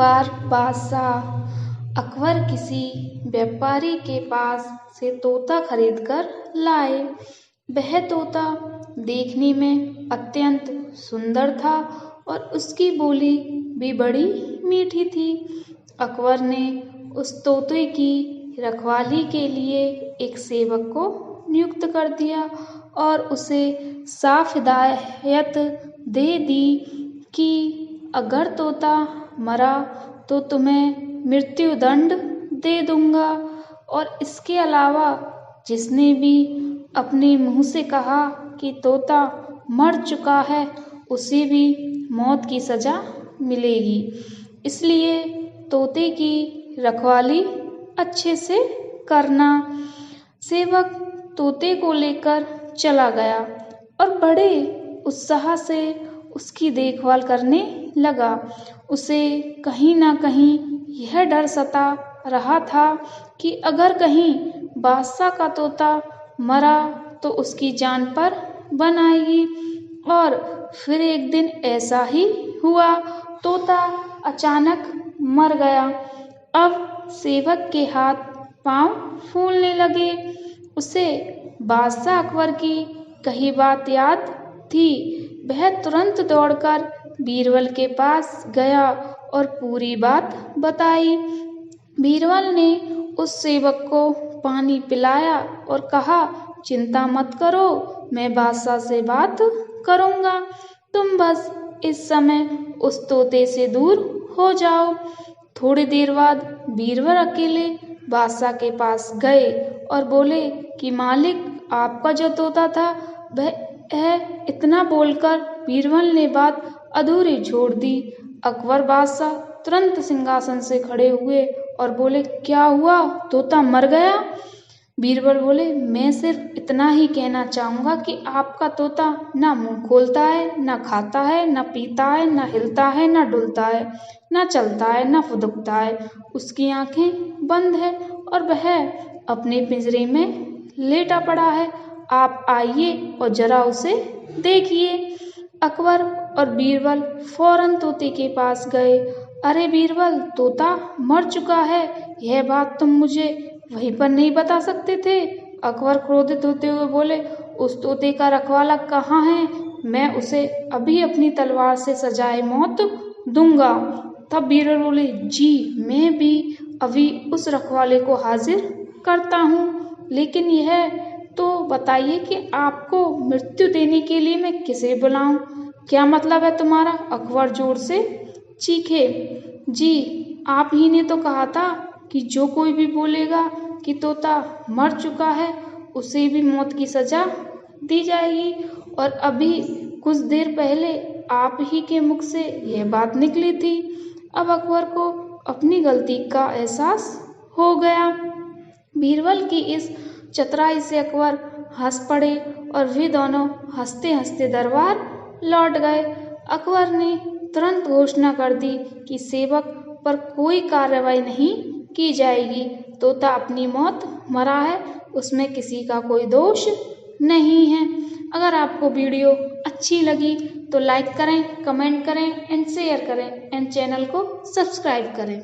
बार बादशाह अकबर किसी व्यापारी के पास से तोता खरीद कर लाए। वह तोता देखने में अत्यंत सुंदर था और उसकी बोली भी बड़ी मीठी थी। अकबर ने उस तोते की रखवाली के लिए एक सेवक को नियुक्त कर दिया और उसे साफ हिदायत दे दी कि अगर तोता मरा तो तुम्हें मृत्यु दंड दे दूंगा, और इसके अलावा जिसने भी अपने मुंह से कहा कि तोता मर चुका है उसे भी मौत की सजा मिलेगी। इसलिए तोते की रखवाली अच्छे से करना। सेवक तोते को लेकर चला गया और बड़े उत्साह से उसकी देखभाल करने लगा। उसे कहीं ना कहीं यह डर सता रहा था कि अगर कहीं बादशाह का तोता मरा तो उसकी जान पर बन आएगी। और फिर एक दिन ऐसा ही हुआ, तोता अचानक मर गया। अब सेवक के हाथ पांव फूलने लगे। उसे बादशाह अकबर की कही बात याद थी। वह तुरंत दौड़कर बीरबल के पास गया और पूरी बात बताई। बीरबल ने उस सेवक को पानी पिलाया और कहा, चिंता मत करो, मैं बादशाह से बात करूंगा। तुम बस इस समय उस तोते से दूर हो जाओ। थोड़ी देर बाद बीरबल अकेले बादशाह के पास गए और बोले कि मालिक, आपका जो तोता था वह इतना बोलकर बीरबल ने बात अधूरी छोड़ दी। अकबर बादशाह तुरंत सिंहासन से खड़े हुए और बोले, क्या हुआ, तोता मर गया? बीरबल बोले, मैं सिर्फ इतना ही कहना चाहूंगा कि आपका तोता ना मुंह खोलता है, ना खाता है, ना पीता है, ना हिलता है, ना डुलता है, ना चलता है, ना फुदकता है। उसकी आंखें बंद है और वह अपने पिंजरे में लेटा पड़ा है। आप आइए और जरा उसे देखिए। अकबर और बीरबल फौरन तोते के पास गए। अरे बीरबल, तोता मर चुका है, यह बात तुम मुझे वहीं पर नहीं बता सकते थे? अकबर क्रोधित होते हुए बोले, उस तोते का रखवाला कहाँ है? मैं उसे अभी अपनी तलवार से सजाए मौत दूंगा। तब बीरबल बोले, जी मैं भी अभी उस रखवाले को हाजिर करता हूँ, लेकिन यह तो बताइए कि आपको मृत्यु देने के लिए मैं किसे बुलाऊं? क्या मतलब है तुम्हारा? अकबर जोर से चीखे। जी आप ही ने तो कहा था कि जो कोई भी बोलेगा कि तोता मर चुका है उसे भी मौत की सजा दी जाएगी, और अभी कुछ देर पहले आप ही के मुख से यह बात निकली थी। अब अकबर को अपनी गलती का एहसास हो गया। बीरबल की इस चतुराई से अकबर हंस पड़े और वे दोनों हंसते हंसते दरबार लौट गए। अकबर ने तुरंत घोषणा कर दी कि सेवक पर कोई कार्रवाई नहीं की जाएगी। तोता अपनी मौत मरा है, उसमें किसी का कोई दोष नहीं है। अगर आपको वीडियो अच्छी लगी तो लाइक करें, कमेंट करें एंड शेयर करें एंड चैनल को सब्सक्राइब करें।